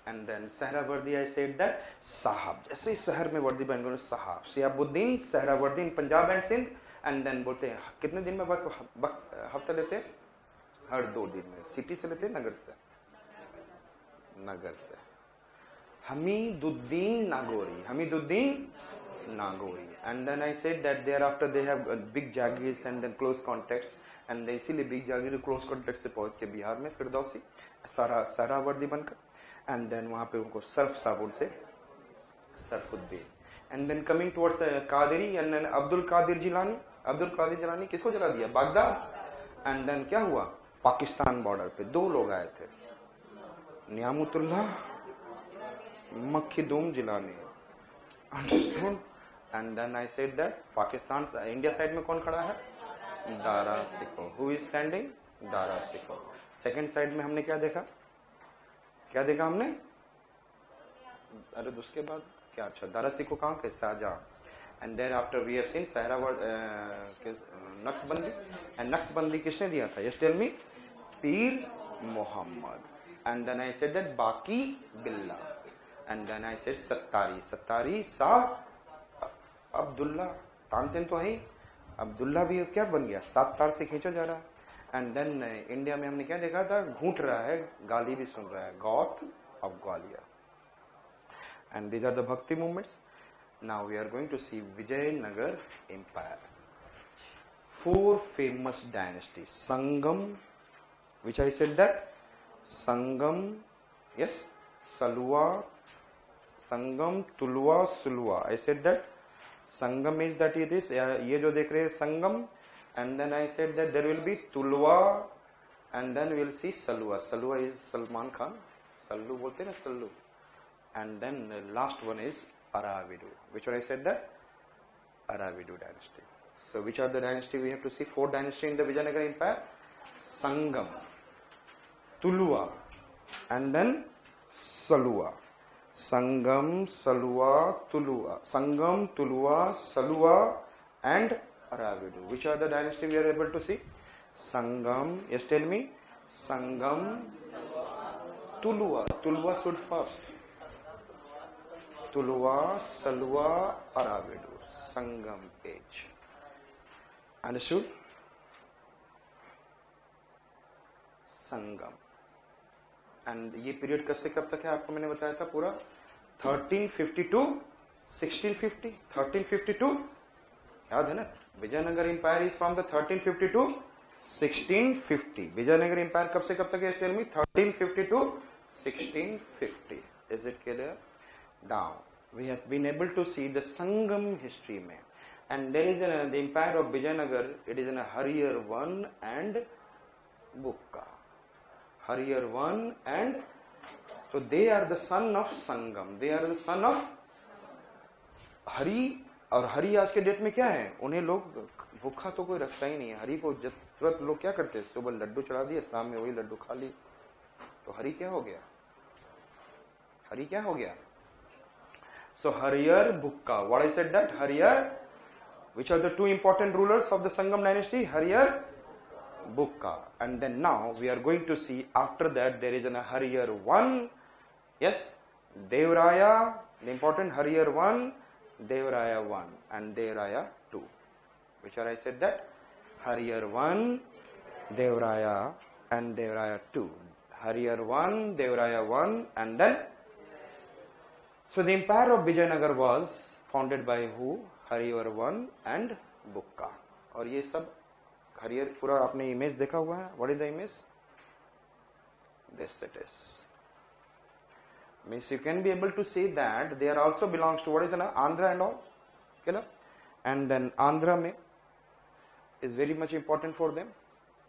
And then Sehrawardi, I said that Sahab. जैसे ही शहर में वर्दी पहन गए साहब, Shihabuddin, Suhrawardi, Punjab and Sindh. And then बोलते हैं कितने दिन में हफ्ता लेते हैं? हर 2 दिन में. सिटी से लेते हैं नगर से? नगर से. Hamiduddin Nagori. Hamiduddin Nagori. And then I said that thereafter they have big Jagirs and then close contacts. And they इसीलिए big Jagir close contacts से पहुंच के बिहार में फिरदौसी सहरावर्दी बनकर. And then वहाँ पे उनको सर्फ साबुन से Sarfuddin. And then coming towards Qadiri and then Abdul Qadir Jilani. Abdul Qadir Jilani किसको जला दिया? बागदाद. And then क्या हुआ? पाकिस्तान बॉर्डर पे 2 लोग आए थे, Niamatullah Makhdoom Jilani. Understand? And then I said that Pakistan India side में कौन खड़ा है? Dara Shikoh. Who is standing? Dara Shikoh. Second side में हमने क्या देखा? क्या देखा हमने? अरे उसके बाद क्या? अच्छा, दारा सिको कहाँ के? Shahjahan. And then after we have seen Naqshbandi. And Naqshbandi किसने दिया था? Yes tell me. Pir Mohammad. And then I said that Baqi Billah. And then I said Shattari. Shattari Shah Abdullah. Tansen तो है, अब्दुल्ला भी क्या बन गया? 7 तार से खींचा जा रहा है. एंड देन इंडिया में हमने क्या देखा था? घूट रहा है, गाली भी सुन रहा है. गॉथ of Gwalior. And these are the bhakti movements. Now we are going to see Vijayanagara empire. 4 famous dynasties. Sangam, which I said that. Sangam, yes. Salwa, Sangam, Tulwa, Sulwa. I said that. Sangam is that it is. ये जो देख रहे हैं Sangam. And then I said that there will be Tulwa. And then we will see Salwa. Salwa is Salman Khan. Sallu बोलते हैं ना, Sallu. And then the last one is Aravidu. Which one I said that? Aravidu dynasty. So which are the dynasty we have to see? 4 dynasty in the Vijayanagar Empire. Sangam, Tulwa, and then Salwa. Sangam, Salwa, Tulwa. Sangam, Tulwa, Salwa, and Aravidu. Which are the dynasty we are able to see? Sangam, yes tell me. Sangam, Tulwa. Tulwa stood first. Tulwa, Salwa, Aravidu. Sangam page. Understood? Sangam. And ये period कब से कब तक है? आपको मैंने बताया था पूरा 1352 1650. 1352 याद है ना? Vijayanagara empire is from the 1352 1650. Vijayanagara empire कब से कब तक है? Tell me. 1352 1650. Is it clear? Now we have been able to see the Sangama history में. And there is the empire of Vijayanagar. It is in a Hariyar 1 and Bukka. Hariyar 1 and so they are the son of Sangam. They are the son of Hari. और हरि आज के date में क्या है? उन्हें लोग भूखा तो कोई रखता ही नहीं है. हरि को तुरंत लोग क्या करते हैं? सुबह लड्डू चढ़ा दिए, शाम में वही लड्डू खा ली. तो हरि क्या हो गया? हरि क्या हो गया? So Hariyar, Bukka. What I said that? Hariyar. Which are the 2 important rulers of the Sangam dynasty? Hariyar, Bukka. And then now we are going to see after that there is a Hariyar 1. Yes, Devraya, the important Hariyar 1, Devraya 1 and Devraya 2. Which are I said that? Hariyar 1, Devraya and Devraya 2. Hariyar 1, Devraya 1 and then. So the empire of Vijayanagar was founded by who? हरियर 1 and बुक्का. और ये सब हरियर पूरा आपने image देखा हुआ है. What is the image? This it is. Means you can be able to see that they are also belongs to what is ना Andhra and all. Clear? And then Andhra में is very much important for them.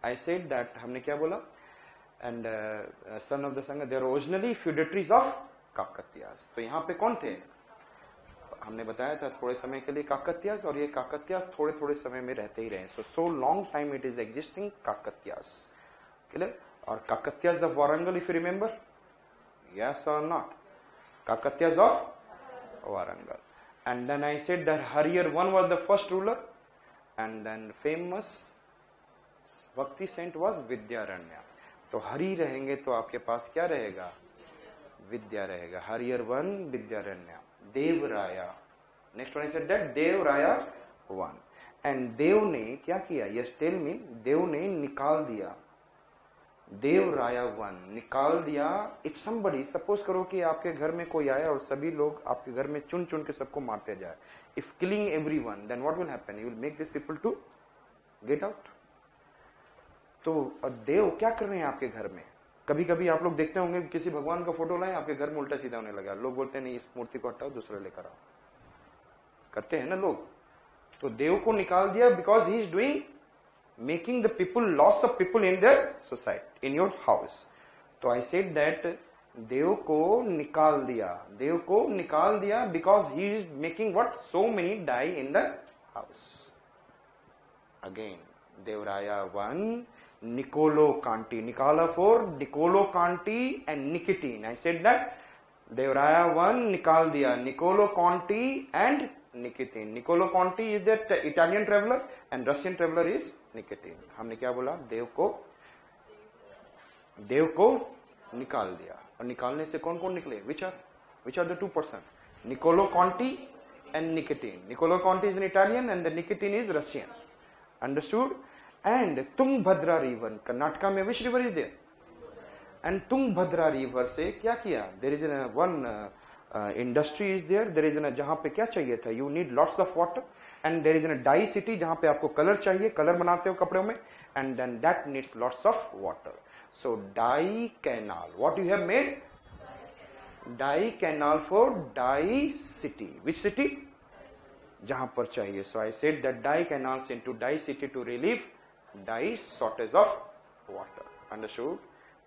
I said that हमने क्या बोला? And son of the Sangama they are originally feudatories of Kakatiyas. तो यहाँ पे कौन थे? हमने बताया था थोड़े समय के लिए काकतियास. और ये काकतियास थोड़े थोड़े समय में रहते ही रहे. So long time it is existing Kakatiyas. Clear? और Kakatiyas of Warangal if you remember. Yes और not? Kakatiyas of Warangal. And then I said that Harihara 1 was the first ruler and then famous bhakti saint was Vidyaranya. तो हरि रहेंगे तो आपके पास क्या रहेगा? विद्या रहेगा. हरियर वन विद्यारण्य. देवराया. Next one I said that देवराया वन. एंड देव ने क्या किया? यस टेल मी. देव ने निकाल दिया. देवराया वन निकाल दिया. इफ समबडी, सपोज करो कि आपके घर में कोई आया और सभी लोग आपके घर में चुन चुन के सबको मारते जाए. If killing everyone, then what will happen? You will make this people to get out. तो देव क्या कर रहे हैं आपके घर में? कभी कभी आप लोग देखते होंगे किसी भगवान का फोटो लाए, आपके घर में उल्टा सीधा होने लगा. लोग बोलते हैं नहीं, इस मूर्ति को हटाओ, दूसरे लेकर आओ. करते हैं ना लोग. तो देव को निकाल दिया because he is doing making the people, loss of people in their society, in your house. तो I said that देव को निकाल दिया. देव को निकाल दिया because he is making what? So many die in the house. Again, देवराया one, Niccolo Conti. Nicola for Niccolo Conti and nicotine. I said that देवराया one निकाल दिया. Niccolo Conti and nicotine. Niccolo Conti is that Italian traveler and Russian traveler is nicotine. हमने क्या बोला? देव को निकाल दिया. और निकालने से कौन कौन निकले? Which are the two person? Niccolo Conti and nicotine. Niccolo Conti is an Italian and the nicotine is Russian. Understood? And Tungbhadra river, Karnataka में which river is there? And Tungbhadra river से क्या किया? There is one industry is there. There is जहाँ पे क्या चाहिए था? You need lots of water. And there is a dye city जहाँ पे आपको कलर चाहिए, कलर बनाते हो कपड़ों में. And then that needs lots of water. So dye canal. What you have made? Dye canal for dye city. Which city? जहाँ पर चाहिए. So I said that dye canals into dye city to relieve dye shortage of water. Understood?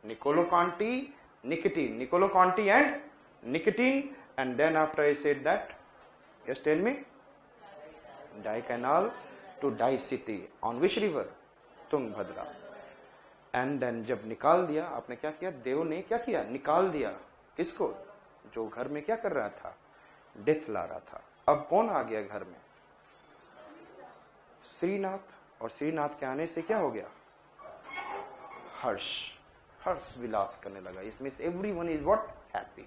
Niccolo Conti, nicotine. Niccolo Conti and nicotine. And then after I said that, yes, tell me. Dye canal to dye city. On which river? Tungbhadra. And then जब निकाल दिया, आपने क्या किया? देव ने क्या किया? निकाल दिया. किसको? जो घर में क्या कर रहा था? डेथ ला रहा था. अब कौन आ गया घर में? श्रीनाथ. और श्रीनाथ के आने से क्या हो गया? हर्ष विलास करने लगा. It means everyone is what? Happy.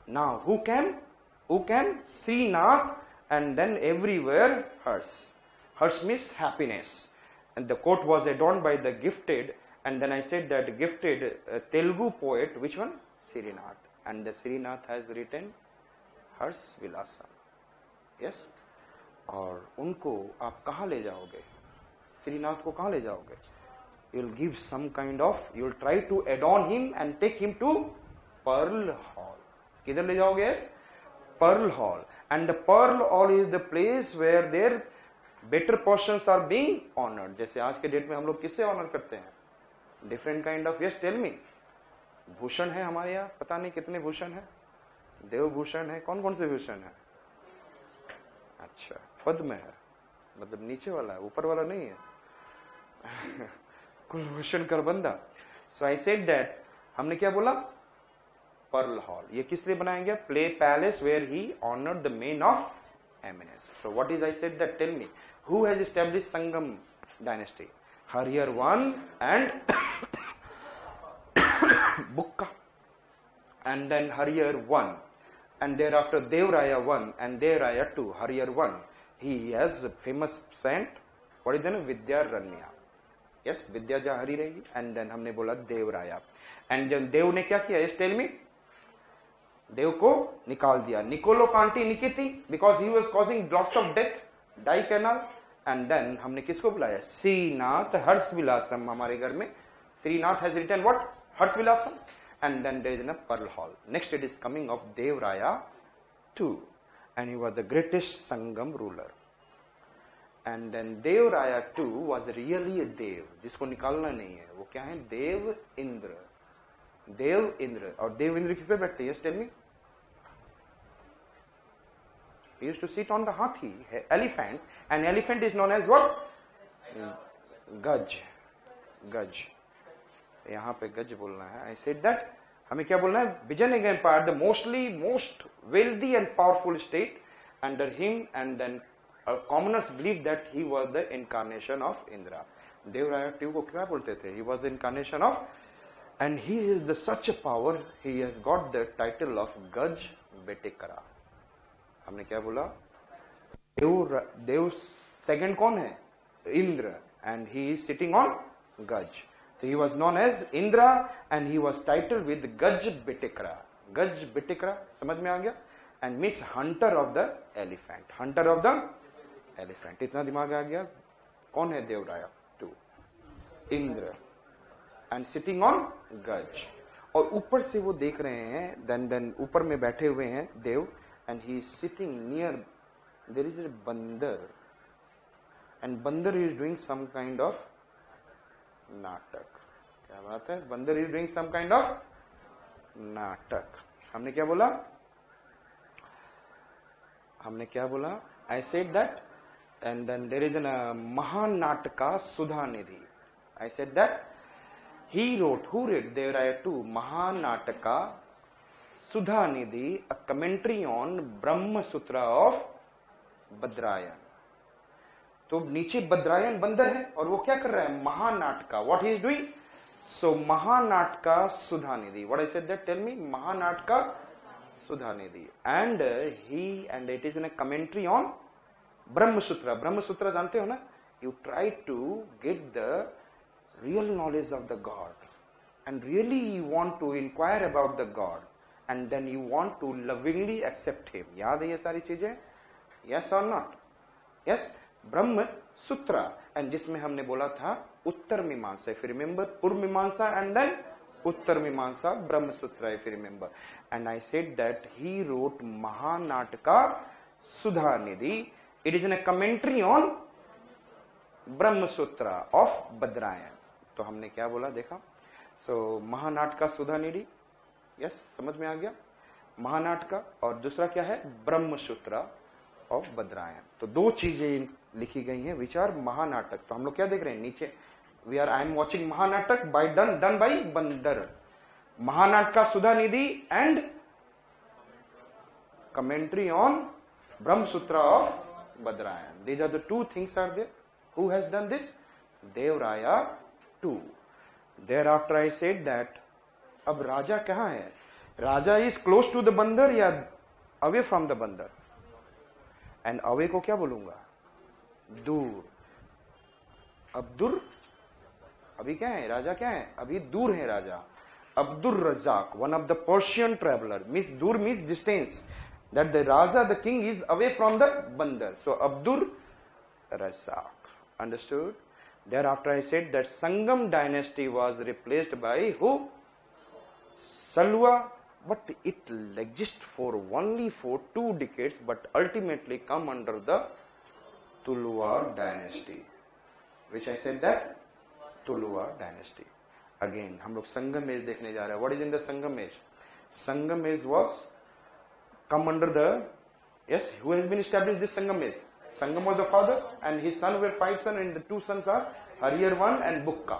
Now who can? Srinath, and then everywhere Harsh. Harsh means happiness. And the quote was adorned by the gifted, and then I said that gifted Telugu poet, which one? Srinath. And the Srinath has written Harsh Vilasam. Yes? और उनको आप कहाँ ले जाओगे? श्रीनाथ को कहाँ ले जाओगे? You'll give some kind of, you'll try to adorn him and take him to Pearl Hall. किधर ले जाओगे? Pearl Hall. And the Pearl Hall is the place where their better portions are being honored. जैसे आज के date में हम लोग किससे ऑनर करते हैं? Different kind of, yes, tell me. Bhushan है हमारे यहाँ, पता नहीं कितने भूषण है. देव भूषण है. कौन कौन से भूषण है? अच्छा, पद्म है, मतलब नीचे वाला है, ऊपर वाला नहीं है. Kulbhushan Kharbanda. So I said that, हमने क्या बोला? Pearl hall. ये किस लिए बनाया गया? Play palace where he honoured the men of eminence. So what is I said that? Tell me, who has established Sangama dynasty? Harihara one and Bukka, and then Hariyar 1, and thereafter Devraya 1 and Devraya 2. Hariyar 1, he has a famous saint. What is the name? Vidyaranya. Yes, Vidya जहाँ हरी रहेगी. And then हमने बोला देवराया. And then देव ने क्या किया? Yes, tell me. देव को निकाल दिया. Niccolo Conti Nikiti, because he was causing lots of death. Dye canal. And then हमने किसको बुलाया? श्रीनाथ हर्ष विलासम. हमारे घर में Srinath has written what? Harsh विलासम. And then there is a Pearl Hall. Next it is coming of Devraya 2. And he was the greatest Sangam ruler. And then Devraya 2 was really a Dev. जिसको निकालना नहीं है. वो क्या है? देव इंद्र. देव इंद्र. और देव इंद्र किस पे बैठते हैं? Yes, tell me. He used to sit on the hathi, elephant. And elephant is known as what? Gaj. Gaj. यहाँ पे गज बोलना है. I said that हमें क्या बोलना है? Vijayanagara Empire, the most wealthy and powerful state under him, and then commoners believe that he was the incarnation of Indra. Devraya 2 को क्या बोलते थे? He was the incarnation of And he is the such a power, he has got the title of Gaj Betekara. हमने क्या बोला? देव second कौन है? Indra. And he is sitting on Gaj. So he was known as Indra and he was titled with Gaj Betekara. Gaj Betekara, समझ में आ गया? And means hunter of the elephant. Hunter of the elephant. इतना दिमाग आ गया? कौन है देवराया? 2. Indra. And sitting on Gaj. और ऊपर से वो देख रहे हैं, then ऊपर में बैठे हुए हैं देव, and he is sitting near, there is a बंदर, and बंदर is doing some kind of नाटक. क्या बात है? बंदर is doing some kind of नाटक. हमने क्या बोला? हमने क्या बोला? I said that, and then there is a महानाटका Sudhanidhi. I said that he wrote, who read Devraya 2, Mahanataka Sudhanidhi, a commentary on Brahma Sutra of Badrayan. तो नीचे बद्रायन बंदर है और वो क्या कर रहा है? महानाटका. What he is doing? So Mahanataka Sudhanidhi. What I said that? Tell me. Mahanataka Sudhanidhi. And it is in a commentary on Brahma Sutra. Brahma Sutra जानते हो ना? You try to get the real knowledge of the God and really you want to inquire about the God and then you want to lovingly accept him. याद है ये सारी चीजें? Yes or not? Yes. ब्रह्म सूत्र. And जिसमें हमने बोला था उत्तर मीमांसा. if you remember, पूर्व मीमांसा and then उत्तर मीमांसा, ब्रह्म सूत्र, if you remember. And I said that he wrote Mahanataka Sudhanidhi. It is in a commentary on ब्रह्म सूत्र of Badrayan. तो हमने क्या बोला देखा? सो महानाटका सुधानिधि. यस, समझ में आ गया? महानाटका. और दूसरा क्या है? ब्रह्म सूत्र ऑफ बद्रायन. तो दो चीजें लिखी गई हैं विचार महानाटक. तो हम लोग क्या देख रहे हैं नीचे? I am watching Mahanataka by done by बंदर. Mahanataka Sudhanidhi and commentary on Brahma Sutra of Badarayana. These are the two things are there. Who has done this? Devaraya 2. Thereafter I said that अब राजा कहाँ है? राजा is close to the बंदर या away from the बंदर? And away को क्या बोलूंगा? दूर. अब दूर, अभी क्या है? राजा क्या है? अभी दूर है राजा. Abdur Razak, one of the Persian traveler, means दूर means distance. That the Raja, the king is away from the bandar. So Abdur Razak. Understood? Thereafter I said that Sangam dynasty was replaced by who? Salwa, but it exists for only for 2 decades, but ultimately come under the Tulwa dynasty. Which I said that? Tulwa dynasty. Again, हम लोग संगम as देखने जा रहे हैं. What is in the Sangam age? Sangam age was come under the, yes, who has been established this Sangam age? Sangam was the father and his son were 5 sons and the 2 sons are Hariyar 1 and Bukka.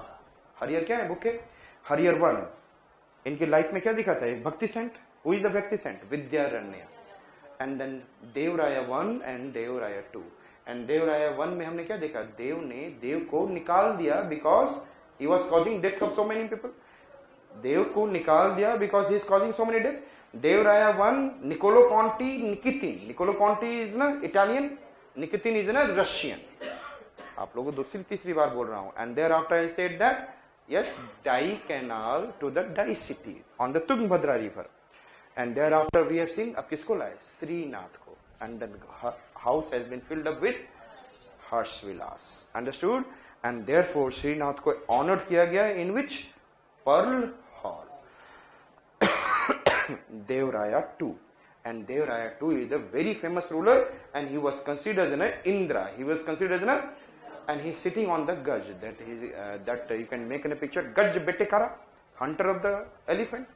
Hariyar क्या है? Bouquet. Hariyar 1. इनकी life में क्या दिखाता है? भक्ति Saint. Who is the भक्ति Saint? Vidyaranya. And then देवराया 1 and देवराया 2. And देवराया 1 में हमने क्या देखा? देव ने देव को निकाल दिया because he was causing death of so many people. देव को निकाल दिया because he is causing so many death. देवराया 1, Niccolo Conti, Nikitin. Niccolo Conti is na Italian. Nikitin is a Russian. आप लोगों को दूसरी तीसरी बार बोल रहा हूं. And thereafter I said that yes, Dai canal to the Dai city on the Tungabhadra river. And thereafter we have seen अब किसको लाए? श्रीनाथ को. And then house has been filled up with Harshvilas. Understood? And therefore Srinath को honored किया गया in which? Pearl Hall. Devraya 2. And Devraya 2 is a very famous ruler and he was considered as an Indra. He was considered as an, and he's sitting on the Gaj. That you can make in a picture. Gaj Betekara, hunter of the elephant.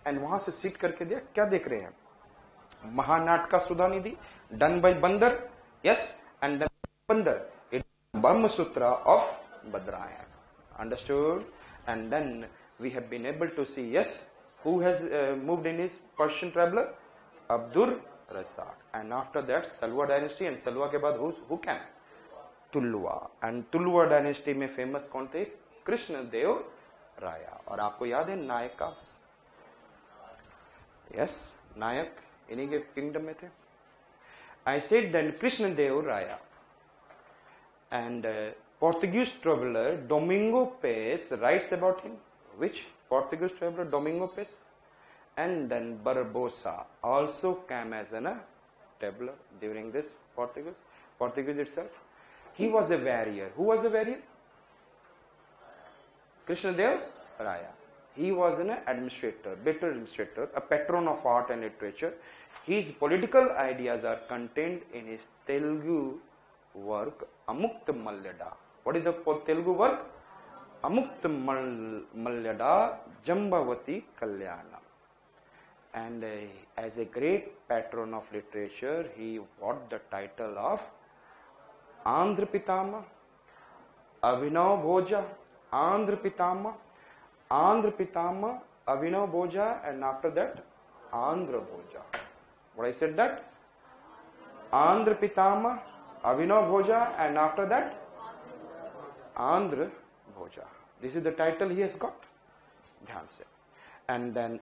And वहां से sit करके दिया. क्या देख रहे हैं? महानाटका Sudhanidhi, done by Bandar. Yes, and then Bandar. It's Brahma Sutra of Badrayan. Understood? And then we have been able to see, yes, who has moved in his Persian traveler? Abdur Razak. And after that, Salwa dynasty. And Salwa के बाद who can? Tulwa. And Tulwa dynasty में famous कौन थे? कृष्ण देव राया। और आपको याद है नायक का, यस, नायक इन्हीं के किंगडम में थे। I said then Krishnadev Raya and Portuguese traveler Domingo Pes writes about him. Which Portuguese traveler? Domingo Pes. And then Barbosa also came as a traveler during this Portuguese itself. He was a warrior. Who was a warrior? Krishnadev Raya. He was an administrator, better administrator, a patron of art and literature. His political ideas are contained in his Telugu work Amukta Malyada. What is the Telugu work? Amukta Malyada Jambavati Kalyana. And as a great patron of literature, he got the title of Andhra Pitama, Abhinav Bhoja, Andhra Pitama, Abhinav Bhoja, and after that, Andhra Bhoja. What I said that? Andhra Pitama, Abhinav Bhoja, and after that, Andhra Bhoja. This is the title he has got. Dhyan se. And then